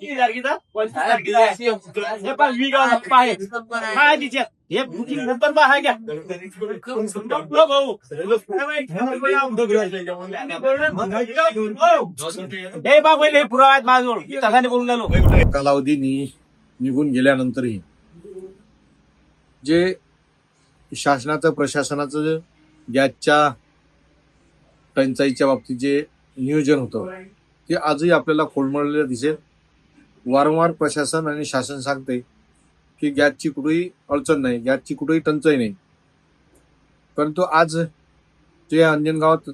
किती तारखेचा 25 तारखेचा हे पण विगाव गप्पा आहे काय तिच्या हे बुकिंग नंतर बा आहे का भाऊ हे बा पहिले पुरावा आहेत माझ्याजवळ तसाने बोलून झालो कालावधी निघून गेल्यानंतरही जे शासनाचं प्रशासनाचं गॅसच्या टंचाईच्या बाबतीत जे नियोजन होतं ते आजही आपल्याला खोळंबलेलं दिसेल. वारंवार प्रशासन आणि शासन सांगते की गॅसची कुठेही अडचण नाही, गॅसची कुठेही टंचाई नाही. परंतु आज जे अंजनगावात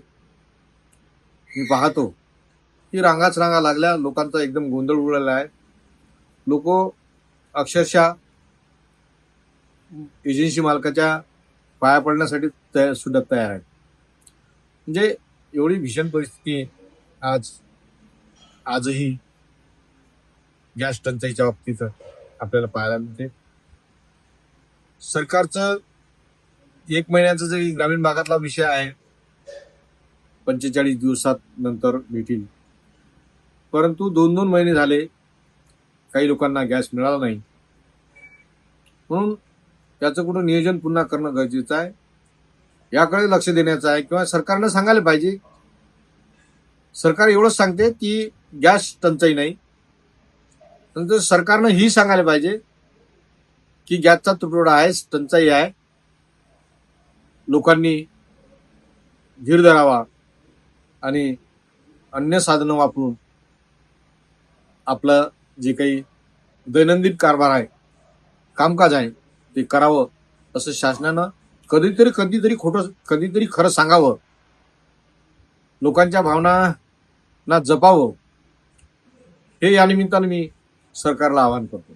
मी पाहतो की रांगाच रांगा लागल्या, लोकांचा एकदम गोंधळ उडलेला आहे. लोक अक्षरशः एजन्सी मालकाच्या पाया पडण्यासाठी सुद्धा तयार आहेत. म्हणजे एवढी भीषण परिस्थिती आजही गॅस टंचाईच्या बाबतीत आपल्याला पाहायला मिळते. सरकारचं 1 महिन्याचा जरी ग्रामीण भागातला विषय आहे, 45 दिवसात नंतर भेटील, परंतु 2-2 महिने झाले काही लोकांना गॅस मिळाला नाही. म्हणून त्याचं कुठं नियोजन पुन्हा करणं गरजेचं आहे. याकडे लक्ष देण्याचं आहे किंवा सरकारनं सांगायला पाहिजे. सरकार एवढंच सांगते की गॅस टंचाई नाही, नंतर सरकारनं ही सांगायला पाहिजे की गॅसचा तुटवडा आहे, टंचाई आहे, लोकांनी धीर धरावा आणि अन्य साधनं वापरून आपलं जे काही दैनंदिन कारभार आहे, कामकाज आहे ते करावं. असं शासनानं कधीतरी खरं सांगावं, लोकांच्या भावनांना जपावं. हे या निमित्तानं मी सरकारला आवाहन करतो.